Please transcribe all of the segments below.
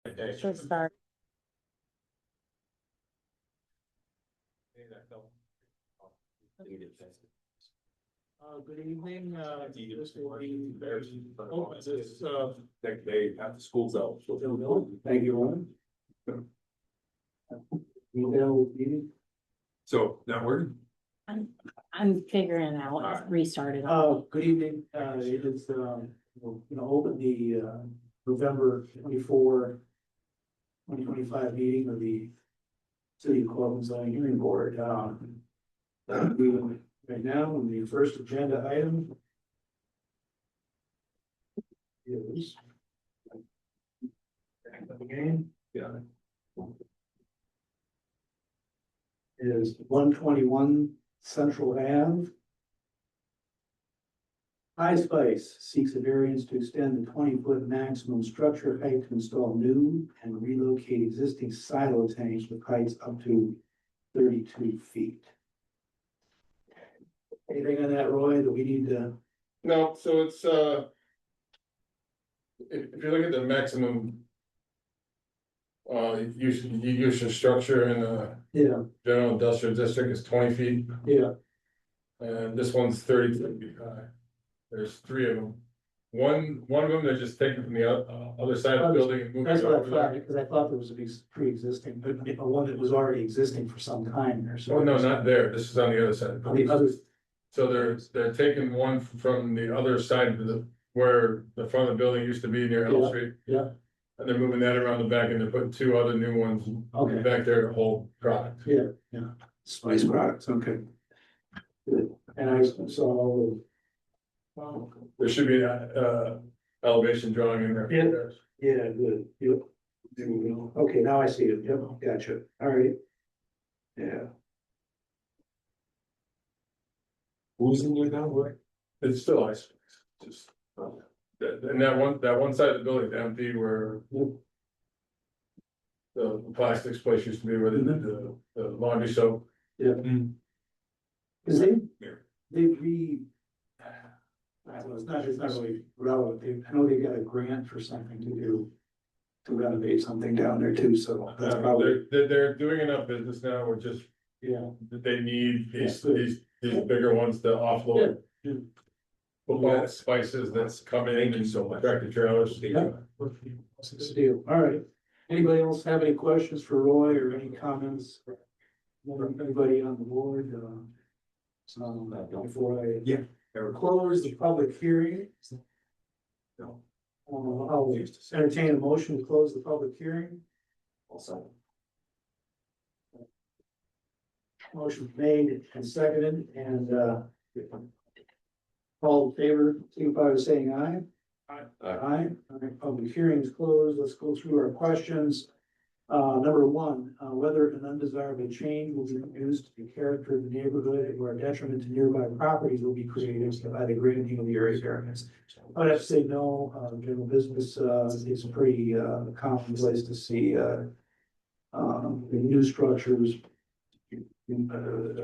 Should start. Good evening, this will be open this, They have the schools out. thank you, Ron. Email meeting. So that word, I'm figuring out, Alright. restarted. Good evening, it is, open the, November 24, 2025 meeting of the City of Coleman Zoning Hearing Board. Right now, on the first agenda item is again, yeah, is 121 Central Ave. High Spice seeks a variance to extend the 20-foot maximum structure height to install new and relocate existing silo tanks with heights up to 32 feet. Anything on that, Roy, that we need to? No, so it's, if you look at the maximum. Use of structure in the Yeah, general industrial district is 20 feet, yeah, and this one's 32 feet high. There's three of them. One of them, they're just taking from the other side of the building and moving that's it what I over thought, there. because I thought there was a pre-existing, but one that was already existing for some time there, so. Oh, no, not there, this is on the other side. of the On the building. other, So they're taking one from the other side of where the front of the building used to be near Elm Yeah. Street. Yeah. And they're moving that around the back and they're putting two other new ones Okay. back there to hold product. yeah, spice products, okay. Good. And I saw. There should be elevation drawing in there. Yeah. Yeah, good, yep. There we go. Okay, now I see it, yep, gotcha, all right. Yeah, who's in there now, what? It's still ice. Just, and that one side of the building is empty where. Yep. The plastics place used to be where they did the laundry soap. yeah. Mm. Cause they it's not really relevant, I know they got a grant for something to do. To renovate something down there too, so that's probably, They're doing enough business now, we're just, yeah. they need these Yeah. bigger ones to offload. Yeah. Bulk spices that's coming in and so tractor trailers. Yeah. Deal, all right. Anybody else have any questions for Roy or any comments? Anybody on the board, before I. Yeah. Close the public hearing. No. I'll entertain a motion to close the public hearing. Also. Motion made and seconded and, all in favor, signify by saying aye. Aye. All right, public hearing is closed. Let's go through our questions. Number one, whether an undesirable change will be introduced to the character of the neighborhood or a detriment to nearby properties will be created by the granting of the area variance. I'd have to say no, general business, is a pretty, common place to see, new structures.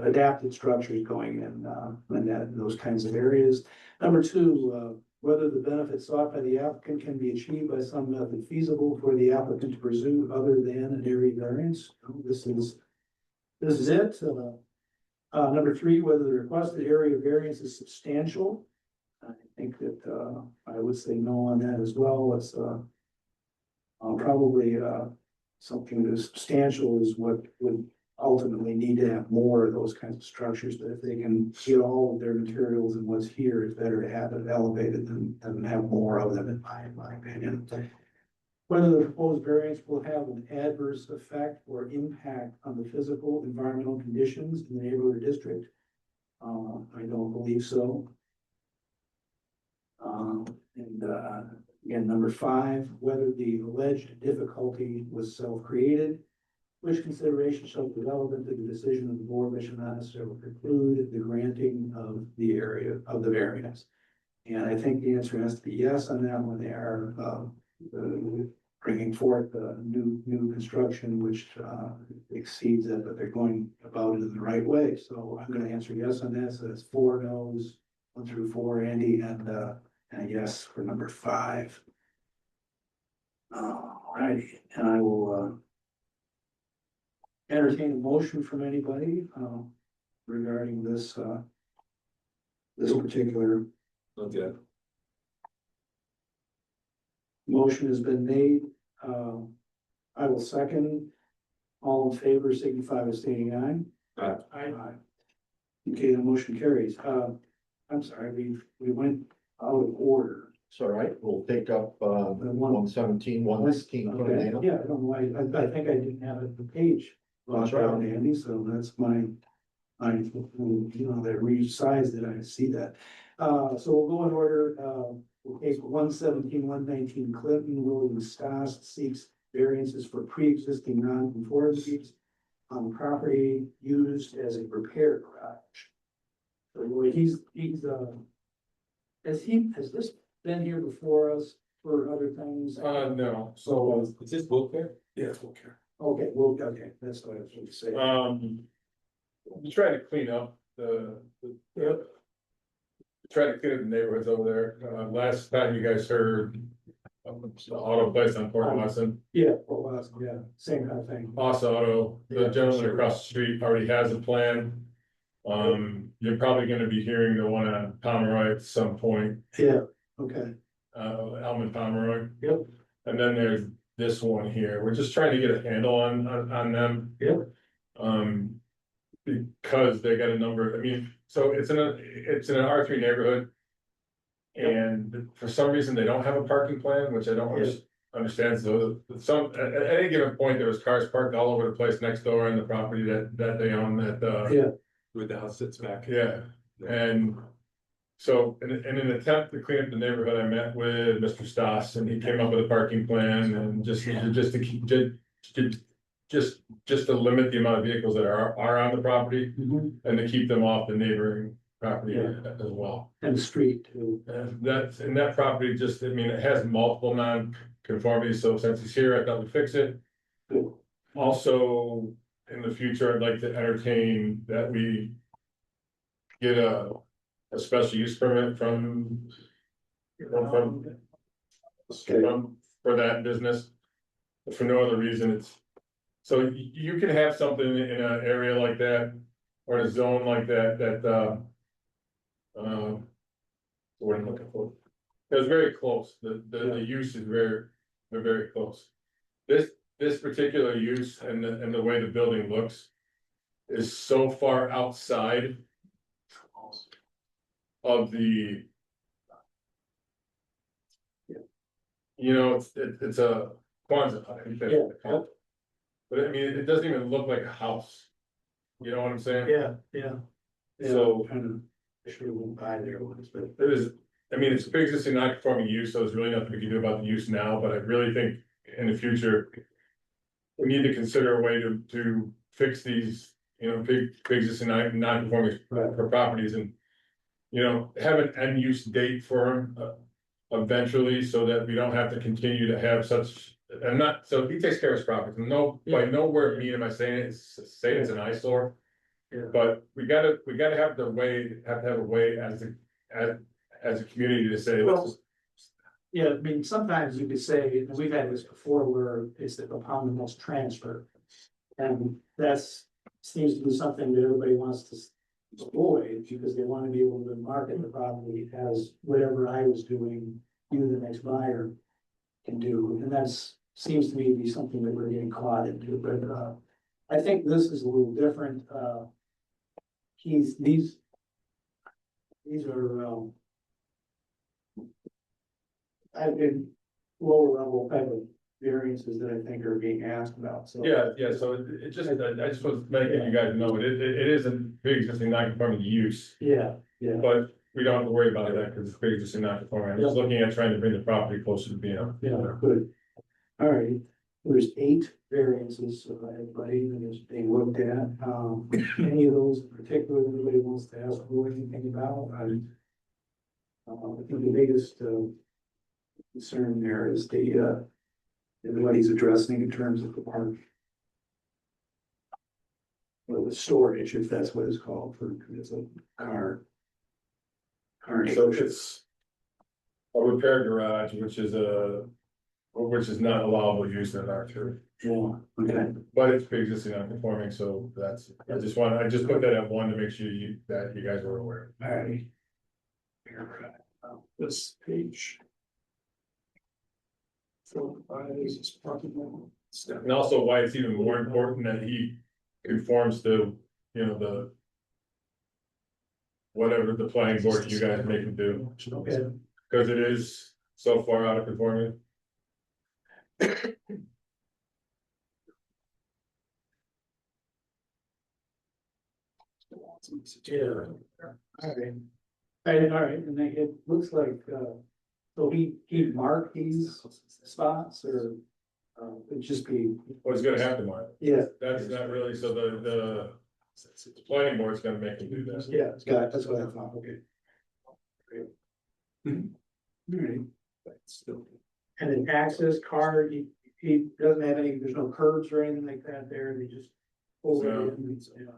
Adapted structures going in those kinds of areas. Number two, whether the benefits sought by the applicant can be achieved by some method feasible for the applicant to pursue other than an area variance. This is it. Number three, whether the requested area variance is substantial. I think that I would say no on that as well. It's probably something that is substantial is what would ultimately need to have more of those kinds of structures, but if they can get all of their materials and what's here, it's better to have it elevated than have more of them, in my opinion. Whether the proposed variance will have an adverse effect or impact on the physical environmental conditions in the neighborhood or district. I don't believe so. Again, number five, whether the alleged difficulty was self-created. Which consideration shall be relevant to the decision of the board, which should not necessarily preclude the granting of the area of the variance. And I think the answer has to be yes on that one. They are bringing forth new construction, which exceeds it, but they're going about it in the right way. So I'm going to answer yes on that. So that's 4 no's, 1 through 4, Andy, and a yes for number 5. All righty, and I will, entertain a motion from anybody, regarding this, this particular Okay. motion has been made. I will second. All in favor signify by stating aye. Aye. Okay, the motion carries. I'm sorry, we went out of order. It's all right, we'll take up, The one- 117, 116. Okay, yeah, I don't know why, I think I didn't have the page locked down, Andy, so that's my, that resized it, I see that. So we'll go in order, we'll take 117, 119 Clinton, William Stoss seeks variances for pre-existing non-conformities on property used as a repair garage. So has this been here before us for other things? No, So, so, is this book there? Yeah, okay. Okay, well, okay, that's what I was going to say. we try to clean up try to clean up the neighborhoods over there. Last time you guys heard the auto place on Port Watson, Yeah, well, yeah, same kind of thing. Boss Auto, the gentleman across the street already has a plan. You're probably gonna be hearing the one on Pomeroy at some point, Yeah, okay. Elman Pomeroy. Yep. And then there's this one here. We're just trying to get a handle on them. Yep. Because they got a number, I mean, so it's in an R3 neighborhood. And for some reason, they don't have a parking plan, which I don't understand. So at any given point, there was cars parked all over the place next door in the property that they own that, Yeah, With the house sits back. yeah. And so, in an attempt to clean up the neighborhood, I met with Mr. Stoss and he came up with a parking plan and just to keep, just to limit the amount of vehicles that are on the property and to keep them off the neighboring property as well. and the street too. And that property just, I mean, it has multiple non-conformities, so since he's here, I thought we'd fix it. Good. Also, in the future, I'd like to entertain that we get a special use permit from for that business. For no other reason, it's, so you can have something in an area like that, or in a zone like that, what I'm looking for. It was very close, the use is they're very close. This particular use and the way the building looks is so far outside of the. You know, it's a Quonset hut, I think that's what they call it. But I mean, it doesn't even look like a house. You know what I'm saying? Yeah. So- Kind of, I should have went by there once, but. It is, I mean, it's pre-existing non-conforming use, so there's really nothing we can do about the use now, but I really think in the future. We need to consider a way to fix these, pre-existing non-conforming Right. for properties and. Have an end use date for them eventually, so that we don't have to continue to have such. And not, so he takes care of his property, by nowhere mean am I saying it's an eyesore. Yeah. But we gotta have to have a way as a community to say, Well, yeah, I mean, sometimes you could say, and we've had this before, where it's upon the most transfer. And seems to be something that everybody wants to avoid, because they want to be able to market the property as whatever I was doing, you, the next buyer, can do, and seems to me to be something that we're getting caught into, but, I think this is a little different, these are, I've been lower level type of variances that I think are being asked about, so. yeah, so it just, I just was making you guys know, it is a pre-existing non-conforming use. Yeah, But we don't have to worry about that because it's pre-existing non-conforming. I'm just looking at trying to bring the property closer to being. good. All right, there's 8 variances, so everybody that is being looked at, any of those in particular, anybody wants to ask who anything about? I think the biggest, concern there is what he's addressing in terms of the park. Well, the storage, if that's what it's called for, it's a car. So it's a repair garage, which is a which is not allowable use in R two. Yeah, okay. But it's pre-existing non-conforming, so that's, I just put that at one to make sure that you guys were aware. All right. This page. 4, 5 is parking lot. And also why it's even more important that he conforms to, you know, the. Whatever the planning board you guys make him do, Okay. because it is so far out of conformity. Yeah. All right. All right, and then it looks like, so he marked these spots or, it'd just be, What's gonna happen, Mark? yeah. That's not really, so the planning board's gonna make him do that. Yeah, it's got, that's what I thought, okay. Great. All right. And an access card, he doesn't have any, there's no curbs or anything like that there, they just. Over No. it and, yeah.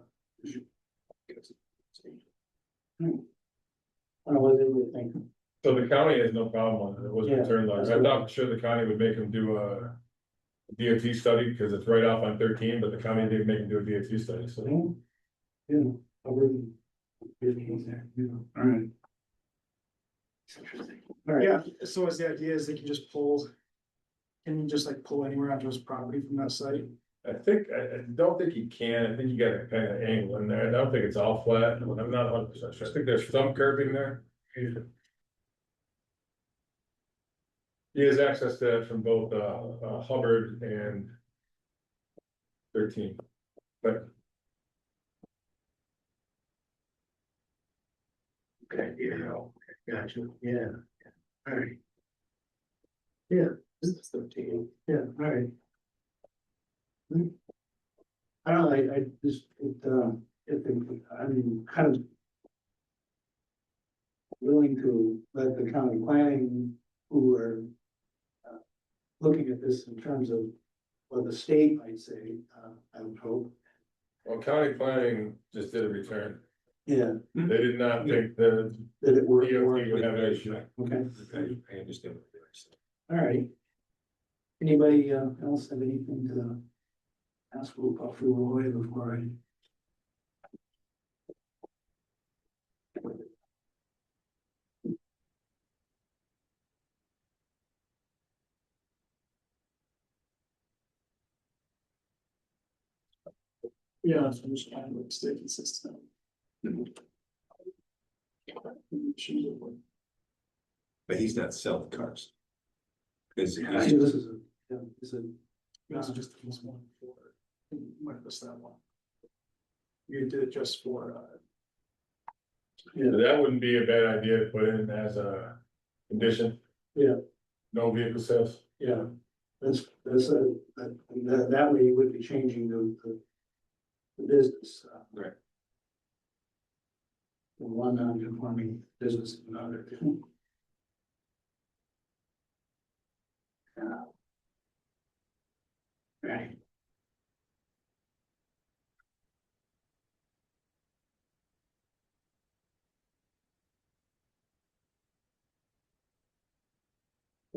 I don't know what they would think. So the county has no problem on it, it was Yeah, concerned, like, that's I'm good. not sure the county would make him do a. DOT study, because it's right off on 13, but the county did make him do a DOT study, so. Yeah, I wouldn't. There, yeah, all right. It's interesting. All right, Yeah, so is the idea is they can just pull. Can you just like pull anywhere onto his property from that site? I think, I don't think you can, I think you got a kind of angle in there, I don't think it's all flat, I'm not 100% sure, I think there's some curbing there. He has access to that from both, Hubbard and 13, but okay, yeah, gotcha, yeah, all right. Yeah, this is 13, yeah, all right. I don't know, I just, I'm kind of. Willing to let the county planning who are. Looking at this in terms of what the state might say, I would hope. well, county planning just did a return, Yeah, they did not think the that it worked. DOT would have an issue. Okay, I understand what you're saying. all right. Anybody else have anything to ask about Roy before I? Yeah, so I'm just trying to stay consistent. But he's not selling cars. Cause I he's, see this is a, yeah, this is You also just did this one for, you might have missed that one. You did it just for, That wouldn't be a bad idea to put in as a condition. Yeah. No vehicle sales. yeah, that way you would be changing the business. Right. From one non-conforming business to another. Yeah. Right.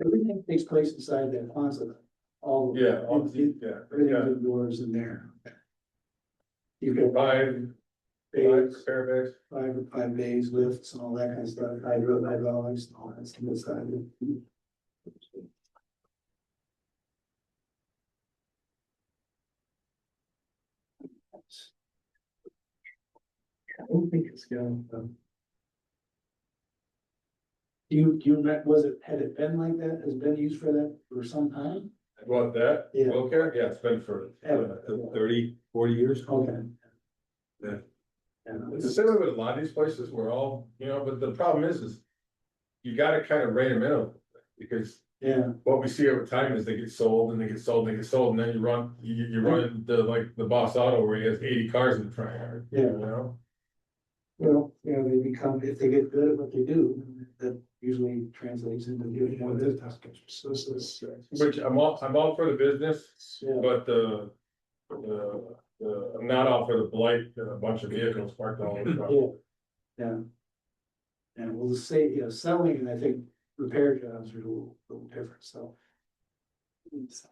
Everything takes place inside that closet. All. Yeah, Everything's indoors in there. You've got Five bays, spare bays. five bays, lifts and all that kind of stuff, hydraulics and all that stuff inside it. I don't think it's gonna. Was it, had it been like that, has been used for that for some time? About that? Yeah. Okay, yeah, it's been for. Ever. 30, 40 years. Okay. Yeah. Yeah. It's the same way with a lot of these places, we're all, you know, but the problem is you gotta kind of rein them in, because Yeah, what we see over time is they get sold and they get sold and they get sold, and then you run into like the Boss Auto where he has 80 cars in the front yard. Yeah. You know, well, they become, if they get good at what they do, that usually translates into doing more business. so this is. which I'm all for the business, Yeah, but I'm not all for the blight, and a bunch of vehicles parked all over the front. yeah. And we'll say, selling, and I think repair jobs are a little different, so.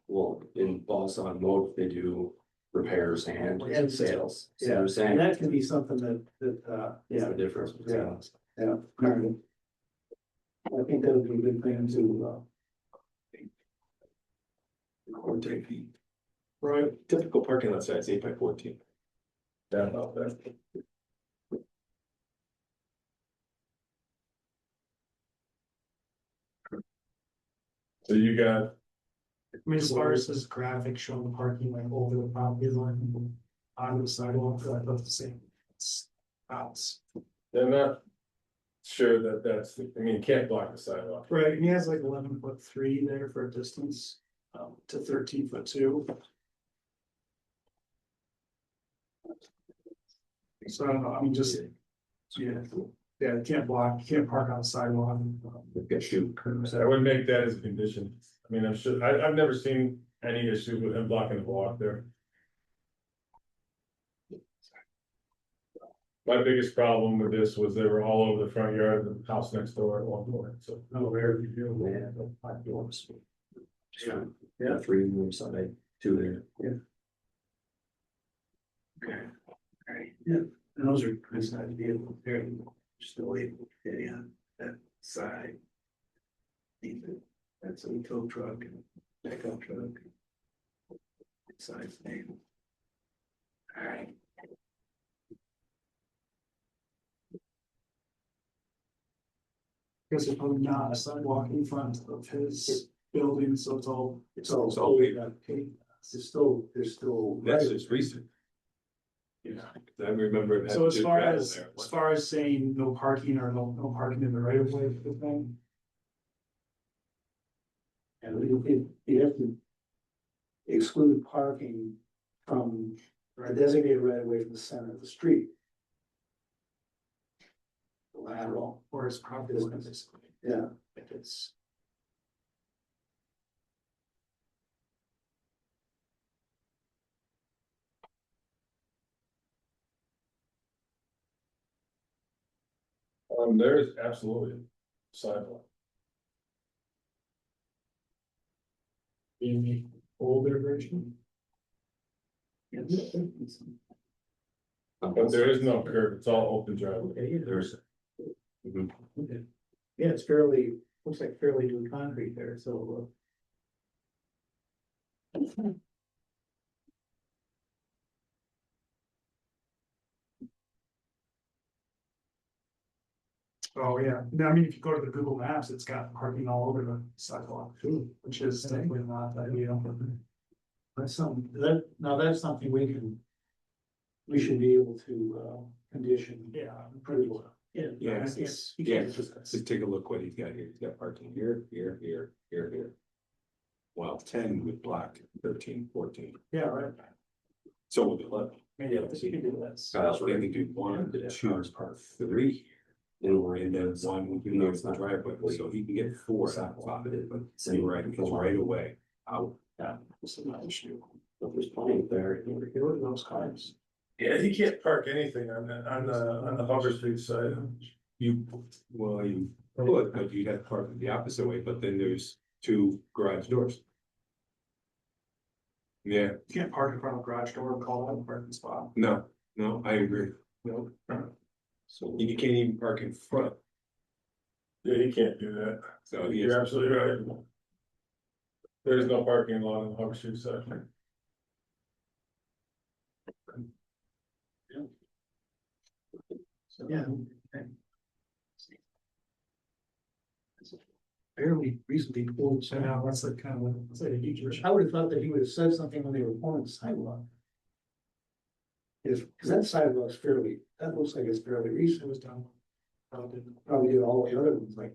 Well, in Boss Automotive, they do repairs and sales. So Yeah, they're and saying that can be something it's the difference. yeah. Yeah. Alright. I think that would be a good thing to, Or take the Right, typical parking lot size, 8 by 14. Down about that. So you got, I mean, as far as this graphic showing the parking like over the property line, on the sidewalk, I love the same. It's outs. they're not sure that that's, I mean, you can't block the sidewalk. Right, and he has like 11'3" there for a distance, to 13'2". So I don't know, I mean, just, yeah, yeah, you can't block, you can't park on the sidewalk. Get shoot. So I would make that as a condition. I mean, I'm sure, I've never seen any issue with him blocking the walk there. My biggest problem with this was they were all over the front yard of the house next door at one point, so. oh, there we go. Yeah, the 5 doors. Yeah, 3 on one side, 2 there. Yeah. Okay, alright, yeah, and those are good sized vehicles, they're still able to fit in that side. That's a tow truck and pickup truck. Good size thing. Alright. Because there's probably not a sidewalk in front of his building, so It's all. It's all paved. Okay, there's still. That's just recent. yeah. I remember. it had So as good far gravel as, there. as far as saying no parking or no parking in the right of way for the thing. And you have to exclude parking from a designated right away from the center of the street. The lateral, Or his property line, basically, yeah, if it's. There is absolutely sidewalk. In the older version. But there is no curb, it's all open driveway. okay, yeah, There's. okay. Yeah, it's fairly, looks like fairly new concrete there, so. Oh, yeah, no, I mean, if you go to the Google Maps, it's got parking all over the sidewalk too, which is definitely not ideal. That's something, that's something we should be able to, condition. Yeah. Pretty well. Yeah. Yeah, It's- you yeah, can't just- just take a look what he's got here. He's got parking here, here, here, here, here. Well, 10 with block, 13, 14. Yeah, right. So we'll be 11. Maybe you can do this. Kyle's So we can do 1, 2, part 3. And we're in And then there. 1 will be near the driveway, so he can get 4 out of it, but it's right away out. Yeah, this is not an issue. But there's plenty there. You get rid of those cars. Yeah, he can't park anything on the Hubber Street side. You could, but you'd have to park it the opposite way, but then there's 2 garage doors. Yeah, You can't park in front of a garage door and call that a parking spot. no, I agree. No. So you can't even park in front, Yeah, he can't do that. so he You're has, absolutely right. There's no parking lot on the Hubber Street side. Yeah. okay. Fairly recently pulled. So now that's like kind of, it's like a huge issue. I would have thought that he would have said something when they were pulling the sidewalk. Because that sidewalk's fairly, that looks like it's fairly It recent, was done. probably did all the other ones, like.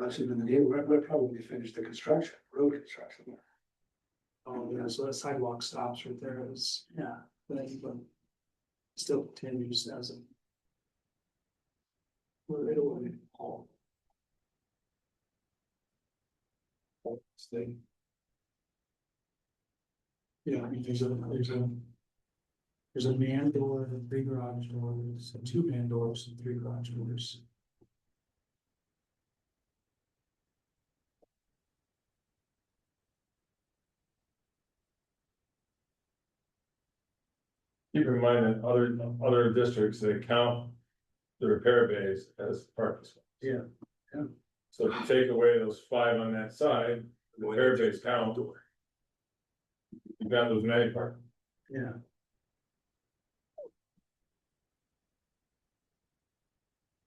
Actually, in the neighborhood, we'll probably finish the construction, road construction. Oh, yeah, so that sidewalk stops right there is, Yeah. but still continues as a. Right away. stay. Yeah, I mean, there's a man door, and 3 garage doors, and 2 man doors, and 3 garage doors. keep in mind that other districts, they count the repair bays as parking spots. Yeah, yeah. So if you take away those 5 on that side, the repair bays count. You've got those many parking. Yeah.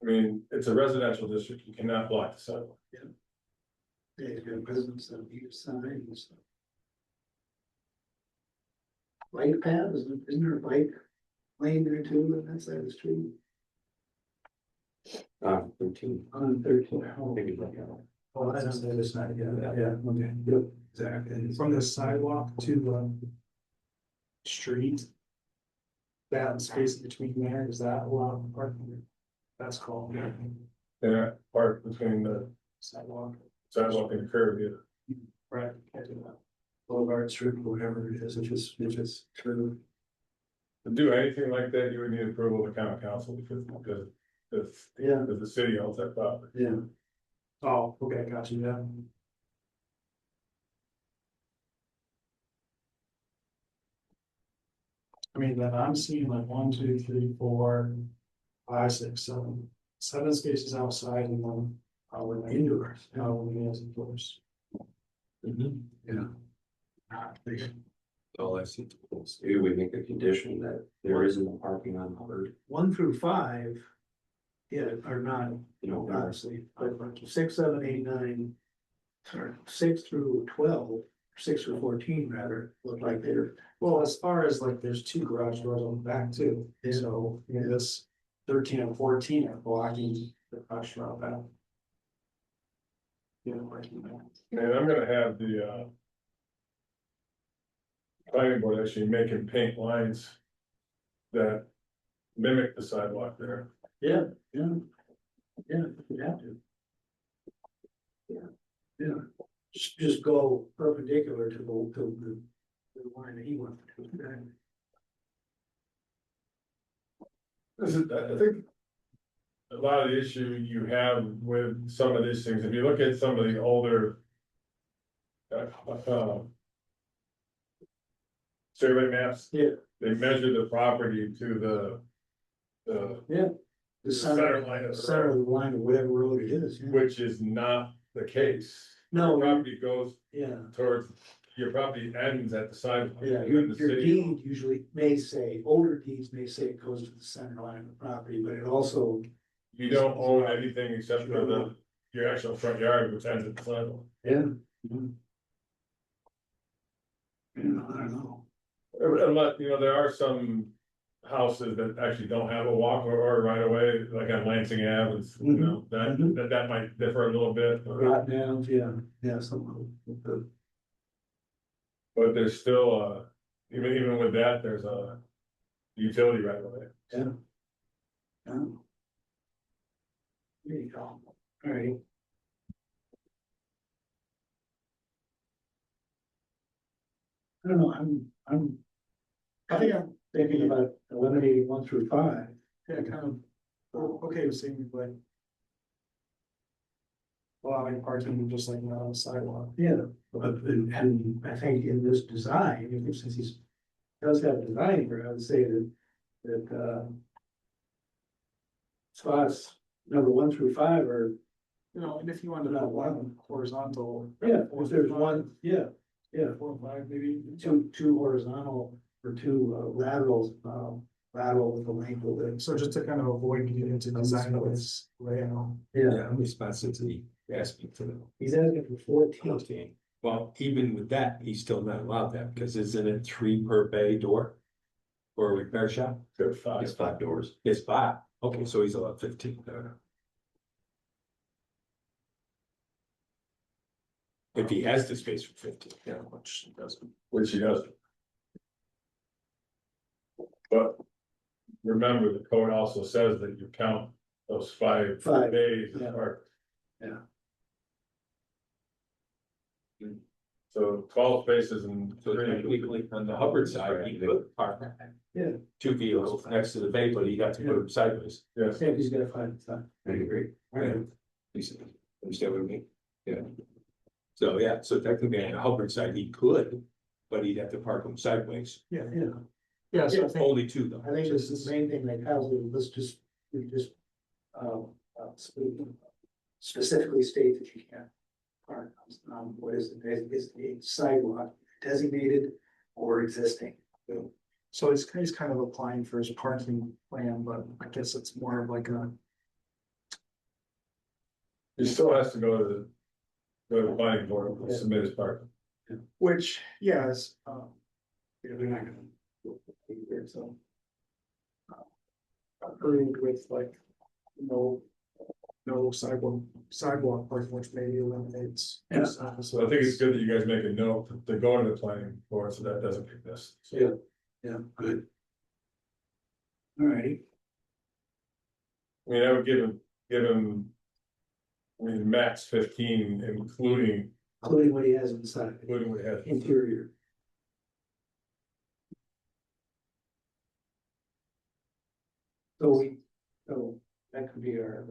I mean, it's a residential district, you cannot block the sidewalk. They've got residents on either side and stuff. Bike path, isn't there a bike lane there too on that side of the street? 13. On 13. Maybe like, Oh, that's on the other side, yeah, okay, yep, exactly. From the sidewalk to the street. That space between there, is that allowed parking? That's called Yeah, part between the sidewalk. sidewalk and curb, yeah. Right. Can't do that. Boulevard strip, whatever it is, which is true. To do anything like that, you would need approval of the county council because Yeah, the city owns that property. yeah. Oh, okay, got you, yeah. I mean, then I'm seeing like 1, 2, 3, 4, 5, 6, 7, 7 spaces outside and then probably Indoors. probably as indoors. Yeah. all I see. Maybe we make a condition that there isn't a parking on Hubbard, 1 through 5. Yeah, are not, you know, honestly, but 6, 7, 8, 9. Sorry, 6 through 12, 6 through 14 rather, look like they're, Well, as far as like, there's 2 garage doors on the back too, Yeah. so yeah, this 13 and 14 are blocking the garage door out back. Yeah, parking there. And I'm gonna have the planning board actually making paint lines that mimic the sidewalk there. yeah, yeah. Yeah, you have to. Yeah. Just go perpendicular to the line that he wanted to. I think a lot of the issue you have with some of these things, if you look at some of the older survey maps. Yeah. They measure the property to the The center line of the center of road, the line of whatever road it is, yeah. which is not the case. No, Your property goes Yeah, towards, your property ends at the sidewalk. yeah, and your then the city- deed usually may say, older deeds may say it goes to the center line of the property, but it also. You don't own anything except for your actual front yard, which ends at the sidewalk. Yeah. I don't know. Unless, there are some houses that actually don't have a walk or right away, like on Lansing Ave, that might differ a little bit. Right now, yeah, some. But there's still, even with that, there's a utility right away. Yeah. There you go. All right. I don't know, I think I'm thinking about eliminating 1 through 5. Yeah, kind of, okay, with saying like. Allowing parking just like not on the sidewalk. Yeah, and I think in this design, since he's does have a design here, I would say that spots number 1 through 5 are, And if you wanted to put one horizontal. yeah, if there's one, yeah, 4 or 5 maybe. two horizontal or 2 lateral with the length of it. So just to kind of avoid getting into design with this layout. Yeah, How many spots is he asking for? he's asking for 14. 14. Well, even with that, he's still not allowed that, because isn't it 3 per bay door? For a repair shop? There's 5. it's 5 doors. It's 5, okay, so he's allowed 15. If he has the space for 15, yeah, which he doesn't. Which he doesn't. But remember, the code also says that you count those 5 5, days yeah. apart. Yeah. So 12 spaces and So technically, on the Hubbard side, he could park. Yeah. 2 vehicles next to the bay, but he'd have to put them sideways. yes, Yeah, he's gonna find the time. I agree. Yeah. You see, understand what I mean? Yeah. So, yeah, so technically on the Hubbard side, he could, but he'd have to park them sideways. Yeah. Yeah, so I Yeah, think, only two though. I think this is the main thing, like, how let's just, specifically state that you can't park, what is it, is the sidewalk designated or existing? so he's kind of applying for his parking plan, but I guess it's more of like a, He still has to go to the planning board and submit his part. which, yes, They're not gonna. So, approved with like, no. No sidewalk parking, which maybe eliminates. Yeah. So I think it's good that you guys make a note to go to the planning board, so that doesn't get missed. So yeah, good. All righty, I mean, I would give him. I mean, max 15, including including what he has inside, what he has. interior. So that could be our,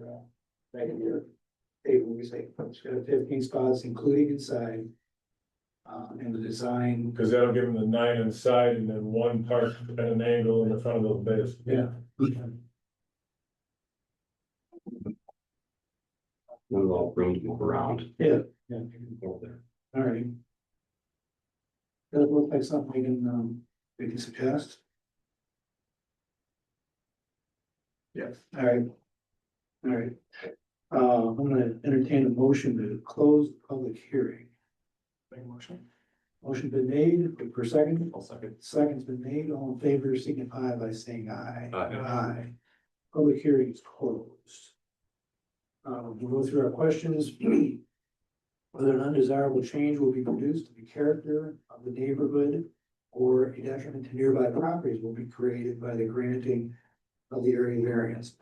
that could be our table, we say, it's got 15 spots, including inside. And the design, Because that'll give him the 9 inside and then 1 part at an angle in the front of those bays. yeah. There's all room to move around. Yeah, Over there. all right. Does it look like something we can suggest? Yes. All right. All right. I'm gonna entertain a motion to close the public hearing. Make a motion. Motion been made, for second, I'll second. second's been made, all in favor signify by saying aye. Aye. Aye. Public hearing is closed. We'll go through our questions. Whether an undesirable change will be produced to the character of the neighborhood or a detriment to nearby properties will be created by the granting of the area variance.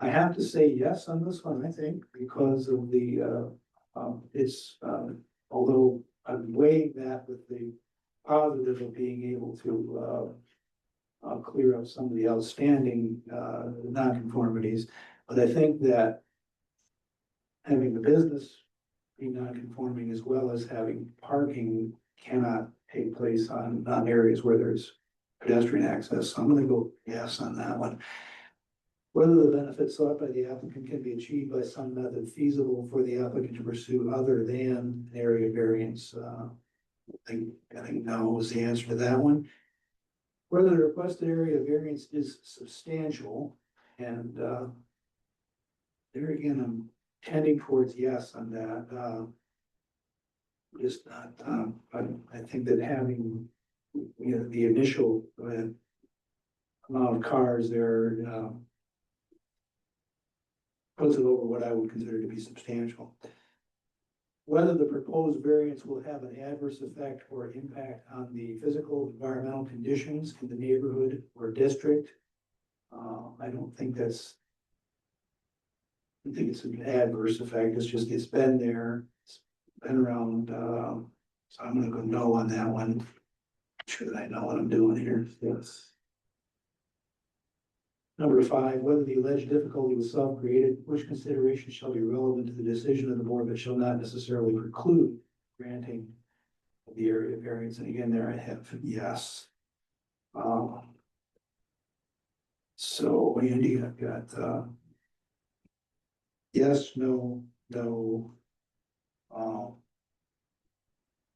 I have to say yes on this one, I think, because of the, although I'm weighing that with the positive of being able to, clear up some of the outstanding, nonconformities. But I think that having the business be non-conforming as well as having parking cannot take place on areas where there's pedestrian access. So I'm gonna go yes on that one. Whether the benefits sought by the applicant can be achieved by some method feasible for the applicant to pursue other than an area variance. I think no is the answer to that one. Whether the requested area variance is substantial, and there again, I'm tending towards yes on that. Just not, I think that having, the initial amount of cars there, puts it over what I would consider to be substantial. Whether the proposed variance will have an adverse effect or impact on the physical environmental conditions in the neighborhood or district. I don't think that's. I think it's an adverse effect, it's been there, it's been around, so I'm gonna go no on that one. Make sure that I know what I'm doing here, yes. Number 5, whether the alleged difficulty was self-created, which consideration shall be relevant to the decision of the board, but shall not necessarily preclude granting of the area variance, and again, there I have yes. So Andy, I've got, yes, no, no.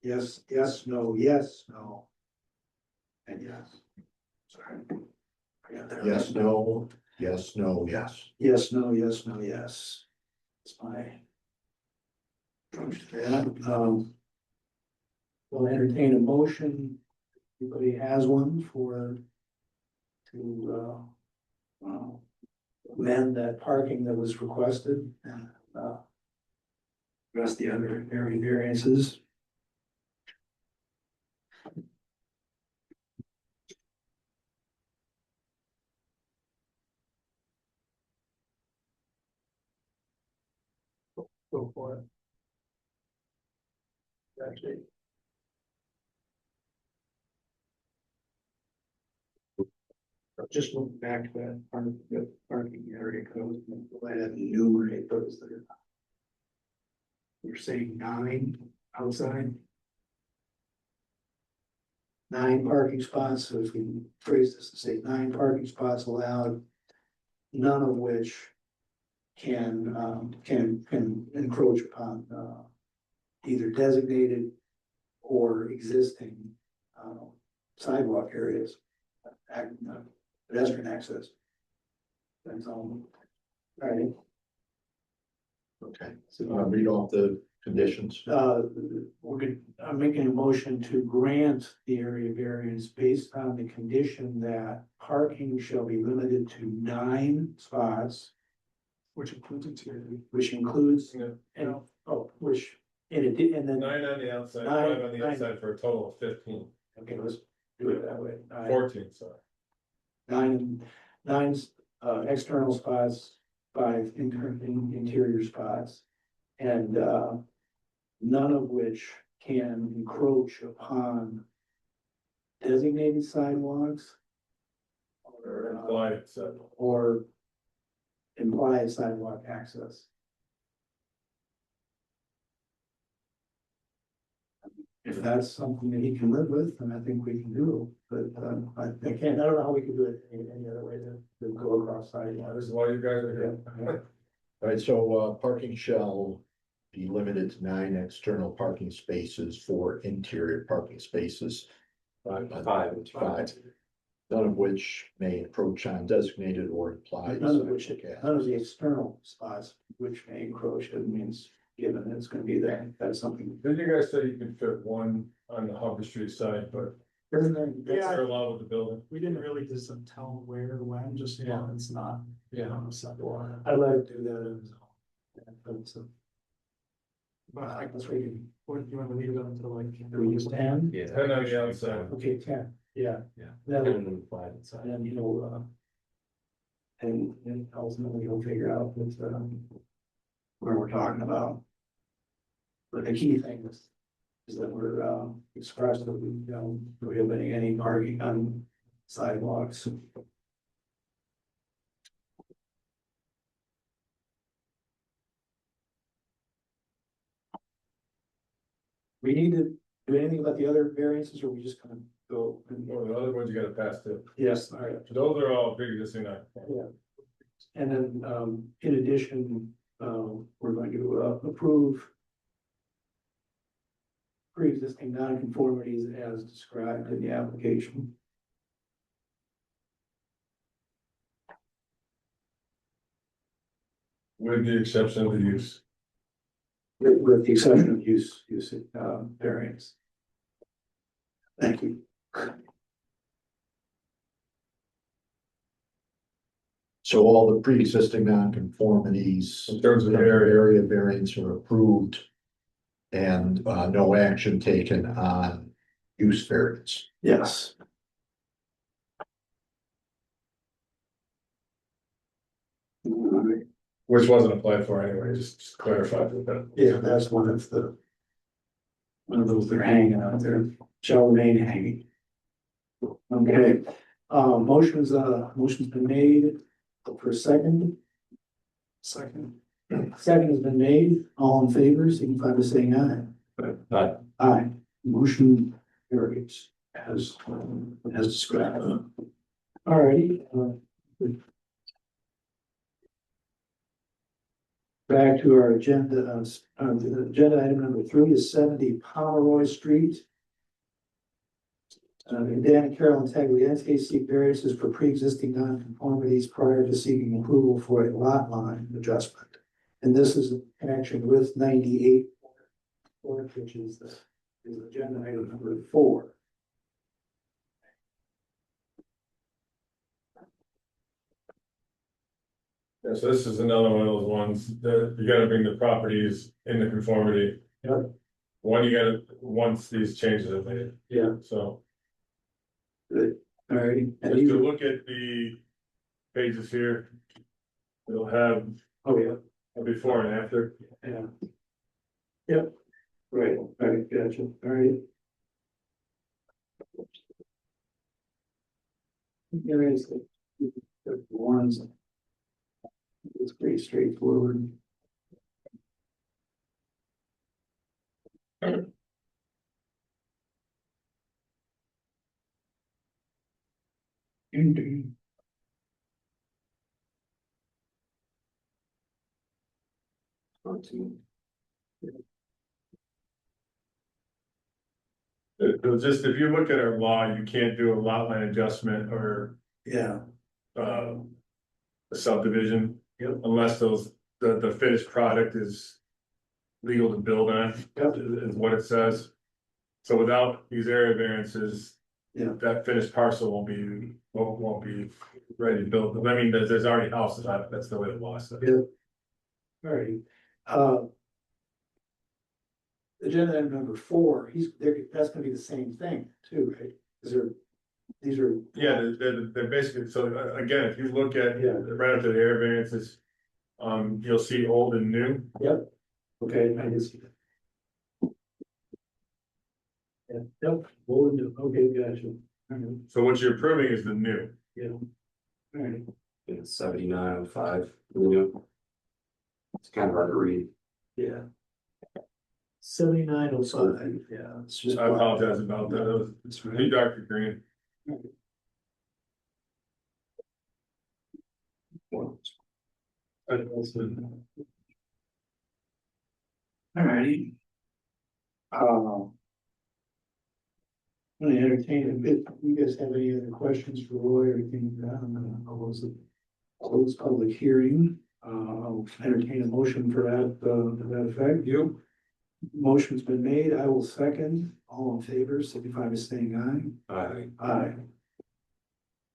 Yes, yes, no, yes, no. And yes. Sorry. I got there. Yes, no, yes, no, yes. Yes, no, yes, no, yes. That's my approach to that. We'll entertain a motion. Anybody has one to amend that parking that was requested and address the other area variances. Go for it. Actually. Just look back to that part of the parking area code, and go ahead and enumerate those that are. You're saying 9 outside? 9 parking spots, so if we phrase this to say 9 parking spots allowed, none of which can encroach upon, either designated or existing, sidewalk areas, pedestrian access. That's all. All right. Okay, so read off the conditions. I'm making a motion to grant the area variance based on the condition that parking shall be limited to 9 spots. Which includes interior. Which includes, Yeah. which, and then, 9 on the outside, Nine, 5 on the nine. outside for a total of 15, okay, let's do it that way. 14, sorry. Nine external spots, 5 interior spots. And none of which can encroach upon designated sidewalks. Implied, so. Or implied sidewalk access. If that's something that he can live with, then I think we can do, but I don't know how we could do it any other way to go across sidewalks. This is why you guys are here. All right, so parking shall be limited to 9 external parking spaces for interior parking spaces. 5. 5, none of which may encroach on designated or implied. None of which, sidewalk none of the external spots which may encroach, it means given it's gonna be there, that's something. Did you guys say you could fit 1 on the Harbor Street side, but Isn't there? that's allowed with the building? We didn't really just tell where or when, just, you know, it's not. On the sidewalk. I let it do that. But I guess we can, or do you want to leave it until like? Do we use 10? Yeah. 10 on the outside. Okay, 10, yeah. Yeah. Then, 10 and 5 inside. and and ultimately we'll figure out what's, where we're talking about. But the key thing is that we're, expressly, prohibiting any parking on sidewalks. We need to do anything about the other variances, or we just kind of go? Well, the other ones you gotta pass too. Yes, all right. Those are all big existing now. And then, in addition, we're going to approve pre-existing nonconformities as described in the application. With the exception of the use. With the exception of use, variance. Thank you. So all the pre-existing nonconformities. In terms of the area variance are approved. And no action taken on use variance. Yes. All right. Which wasn't applied for anyway, just clarify that. Yeah, that's one of those that are hanging out there, shall remain hanging. Okay, motion's been made for a second. Second has been made, all in favor, signify by saying aye. Aye. Aye, motion carries as described. All righty. Back to our agenda, the agenda item number 3 is 70 Pomeroy Street. Dan and Carolyn Tagliente seek variances for pre-existing nonconformities prior to seeking approval for a lot line adjustment. And this is in connection with 98, which is agenda item number 4. Yeah, so this is another one of those ones that you gotta bring the properties into conformity. Yep. Once these changes are made, Yeah. so. Good, all righty. If you look at the pages here. It'll have Oh, yeah. a before and after. Yeah. Yep, right, gotcha, all right. There is the ones. It's pretty straightforward. It was just, if you look at our law, you can't do a lot line adjustment or, Yeah, a subdivision. Yep. Unless the finished product is legal to build on, Yep. is what it says. So without these area variances. Yeah. That finished parcel won't be ready to build. I mean, there's already houses on it, that's the way the law says. Yeah. All right. Agenda item number 4, that's gonna be the same thing too, right? These are. Yeah, they're basically, so again, if you look at, Yeah. right after the area variances. You'll see old and new. Yep. Okay, I can see that. Yeah, yep, okay, gotcha. All right, So what you're approving is the new. yeah. All right, It's 7905, you know. It's kind of hard to read. yeah. 7905, yeah, it's just. I apologize about that. It was That's too right. dark to green. All righty. I'm gonna entertain a bit. You guys have any other questions for Roy or anything? I'm gonna close public hearing. I'll entertain a motion for that, to that effect. You. Motion's been made. I will second. All in favor, signify by saying aye. Aye.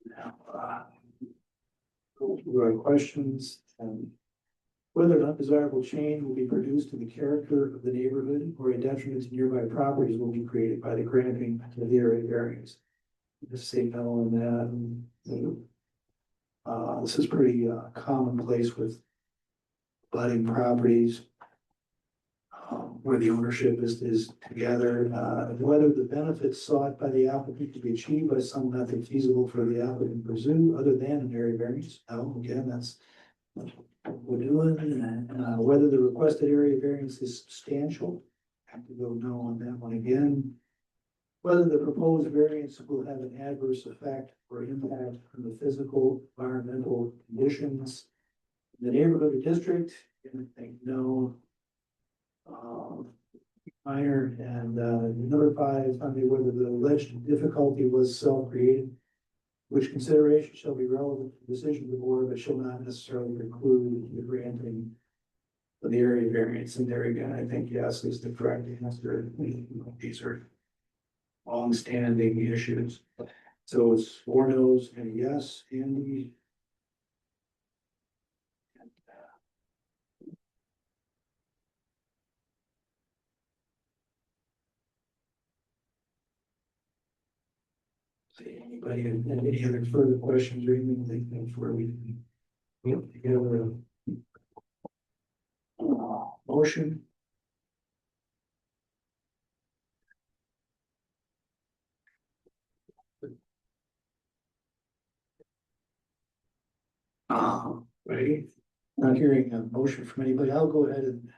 Now, go through our questions and whether an undesirable change will be produced in the character of the neighborhood or a detriment to nearby properties will be created by the granting of the area variance. Just say no on that. This is pretty commonplace with budding properties. Where the ownership is together, whether the benefits sought by the applicant to be achieved by some method feasible for the applicant to pursue other than an area variance. No, again, that's what we're doing, and whether the requested area variance is substantial. Have to go no on that one again. Whether the proposed variance will have an adverse effect or impact on the physical, environmental conditions in the neighborhood or district, and I think no. Minor and number 5, finally, whether the alleged difficulty was self-created, which consideration shall be relevant to the decision of the board, but shall not necessarily preclude the granting of the area variance. And there again, I think yes is the correct answer. These are long-standing issues. So it's 4 no's and a yes. Andy. Anybody have any other further questions or anything like that before we put together a motion? Ready? Not hearing a motion from anybody, I'll go ahead and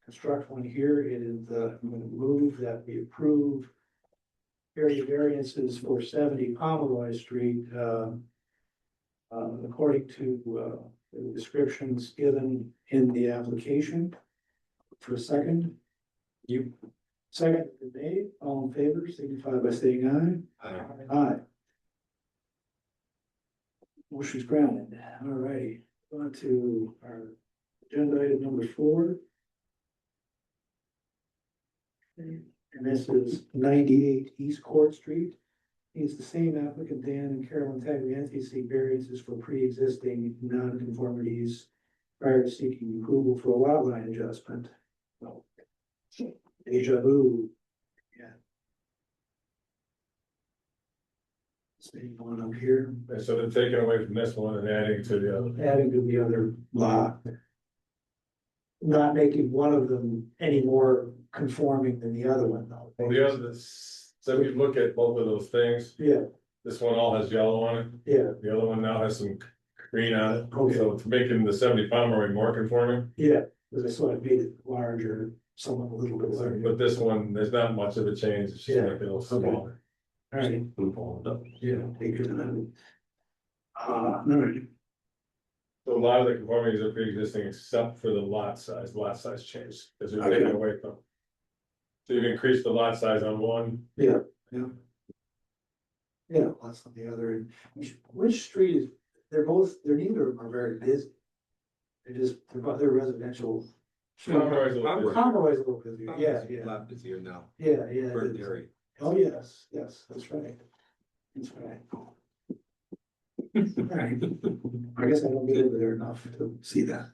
construct one here. It is, I'm going to move that we approve area variances for 70 Pomeroy Street, according to the descriptions given in the application. For a second. You. Second, made. All in favor, signify by saying aye. Aye. Motion's granted. All righty. On to our agenda item number 4. And this is 98 East Court Street. It's the same applicant, Dan and Carolyn Taglianti, seek variances for pre-existing non-conformities prior to seeking approval for a lot line adjustment. Well, deja vu. Yeah. Same one up here. And so they're taking away from this one and adding to the other. Adding to the other lot. Not making one of them any more conforming than the other one, though. Well, the other, so if you look at both of those things, Yeah, this one all has yellow on it. yeah, The other one now has some green on it. Okay. So it's making the 70 Pomeroy more conforming. yeah, because I sort of made it larger, somewhat a little bit larger. But this one, there's not much of a change. It's just Yeah. making it a little smaller. All right, Move on. yeah, take it to them. All right. So a lot of the conformities are pre-existing except for the lot size change, because you're taking Okay. away from. So you've increased the lot size on one, Yeah, yeah. Yeah, less on the other end. Which street is, they're neither are very busy. They're residential. Conroy's a little busy. Conroy's a little busy, yeah, A yeah, lot busier now. yeah, yeah. it Burnt is. dairy. Oh, yes, yes, that's right. That's right. Alright, I guess I don't get over there enough to see that.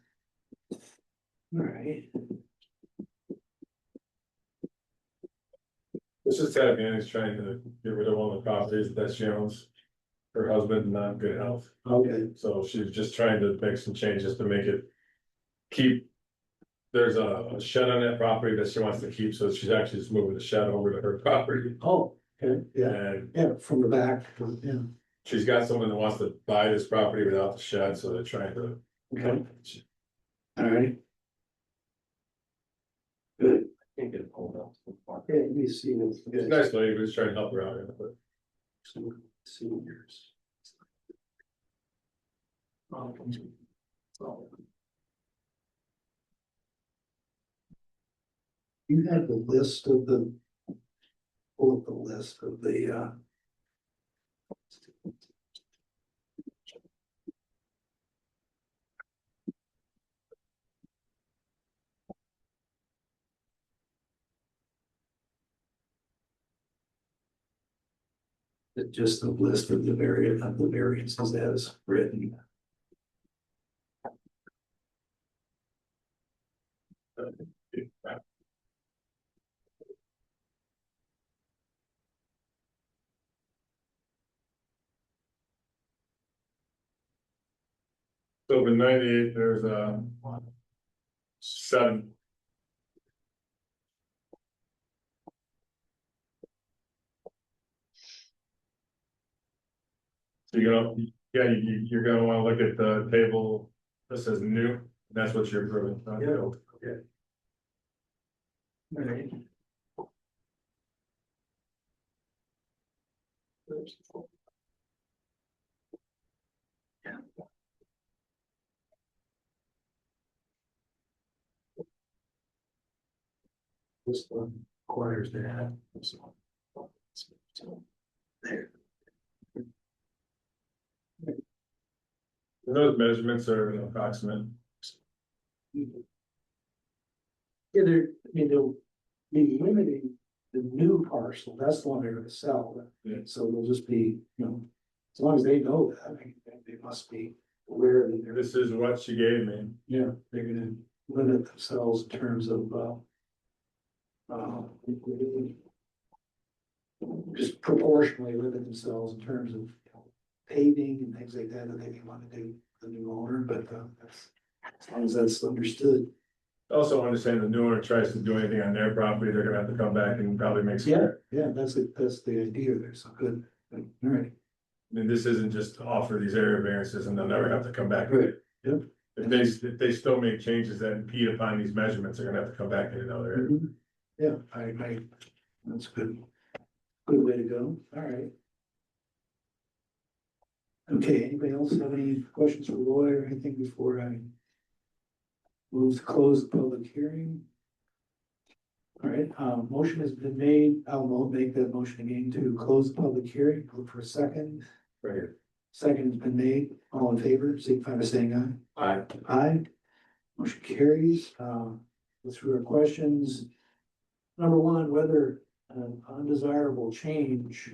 Alright, This is Ted Manny's trying to get rid of one of the properties that she owns. Her husband not in good health, okay, so she's just trying to make some changes to make it. Keep. There's a shed on that property that she wants to keep, so she's actually just moving the shed over to her property. oh, okay, yeah, And yeah, from the back, yeah, she's got someone that wants to buy this property without the shed, so they're trying to. okay. Alright. Good, Can't get it pulled up. okay, let me see this. It's a nice lady, who's trying to help her out, yeah, but. Seniors. You had the list of the. Pull up the list of the. Just the list of the variances as written. So in 98, there's a. 7. So you're gonna wanna look at the table, this says new, that's what you're approving, not Yeah. built. Right. This one requires that. There. Those measurements are approximate. Yeah, they'll be limiting the new parcel, that's the one they're gonna sell. Yeah. So they'll just be, as long as they know that, I mean, they must be aware that they're. This is what she gave me. Yeah, they're gonna limit themselves in terms of, just proportionally limit themselves in terms of paving and things like that they may want to do the new owner, but, that's, as long as that's understood. Also understand the new owner tries to do anything on their property, they're gonna have to come back and probably make some. Yeah, that's the idea there, so good, all right. I mean, this isn't just to offer these area variances and they'll never have to come back. Right, yep. If they still make changes that impede upon these measurements, they're gonna have to come back in another area. Mhm. Yeah, I, that's good. Good way to go, all right. Okay, anybody else have any questions for Roy or anything before I move to close the public hearing? All right, motion has been made, I'll make that motion again to close the public hearing, look for a second. Right here. Second has been made, all in favor, signify by saying aye. Aye. Aye. Motion carries. Go through our questions. Number one, whether an undesirable change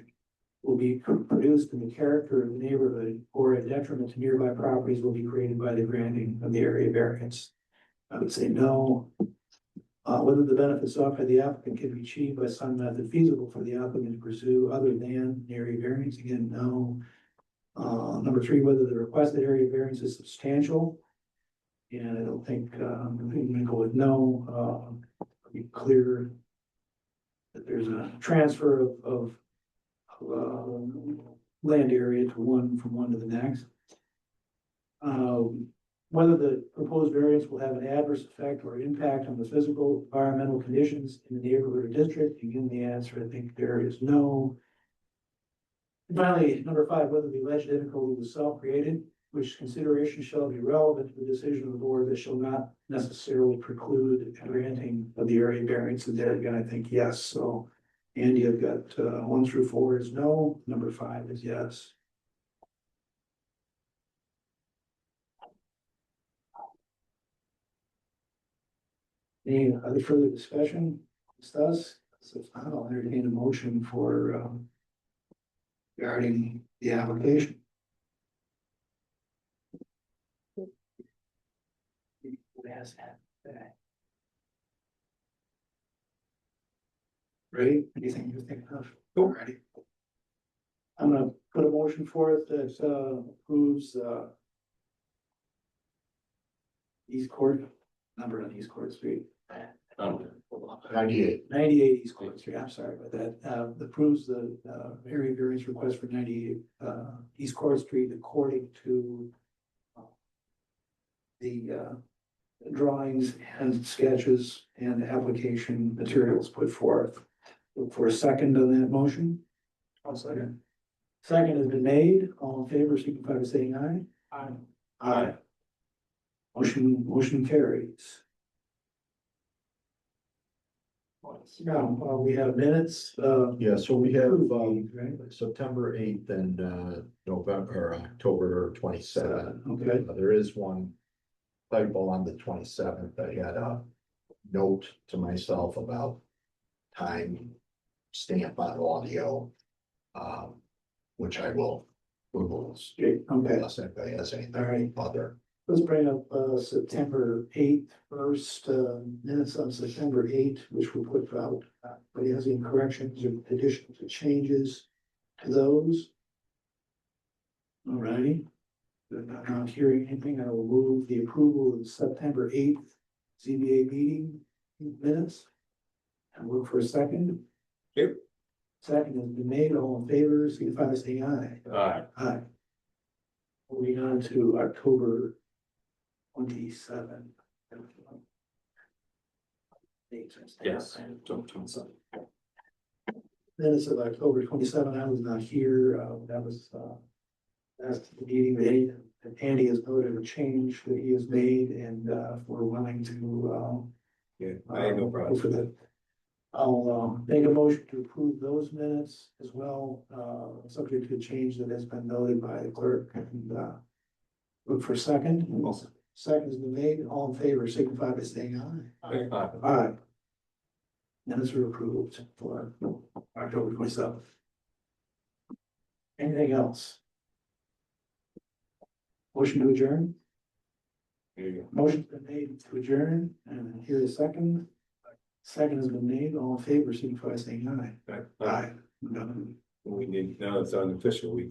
will be produced in the character of the neighborhood or a detriment to nearby properties will be created by the granting of the area variance. I would say no. Whether the benefits sought by the applicant can be achieved by some method feasible for the applicant to pursue other than the area variance, again, no. Number three, whether the requested area variance is substantial. And I don't think, I'm gonna go with no, be clear that there's a transfer of land area to from one to the next. Whether the proposed variance will have an adverse effect or impact on the physical environmental conditions in the neighborhood or district, again, the answer, I think there is no. Finally, number 5, whether the alleged difficulty was self-created, which consideration shall be relevant to the decision of the board that shall not necessarily preclude granting of the area variance. And there again, I think yes. So Andy, I've got 1 through 4 is no, number 5 is yes. Any other further discussion? Discuss? So if not, I'll entertain a motion for regarding the application. Ray, anything you think of? Alrighty. I'm gonna put a motion forth that approves East Court, number on East Court Street. 98. 98 East Court Street, I'm sorry about that, approves the area variance request for 98 East Court Street according to the drawings and sketches and application materials put forth. Look for a second on that motion. I'll second. Second has been made, all in favor, signify by saying aye. Aye. Aye. Motion carries. Now, we have minutes, Yeah, so we have, right? September 8th and, November, or October 27th. Okay, There is one typo on the 27th. I had a note to myself about time stamp on audio. Which I will remove. okay, Unless anybody has anything all right. other. Let's bring up September 8th first, minutes on September 8th, which we put out. But has any corrections or additions or changes to those? All righty. I'm not hearing anything. I will move the approval of September 8th ZBA meeting minutes. And look for a second. Yep. Second has been made. All in favor, signify by saying aye. Aye. Moving on to October 27. Yes. Don't something. Minutes of October 27, I was not here, that was, that's the meeting that Andy has noted a change that he has made, and, we're willing to, Yeah, I had no go problem. for that. I'll, make a motion to approve those minutes as well, subject to a change that has been noted by the clerk, and, look for a second. Second has been made, all in favor, signify by saying aye. Aye. Minutes are approved for October 27th. Anything else? Motion to adjourn? There you Motion's been made to adjourn, and here is second. Second has been made, all in favor, signify by saying aye. go. Aye. We need, now it's unofficial, we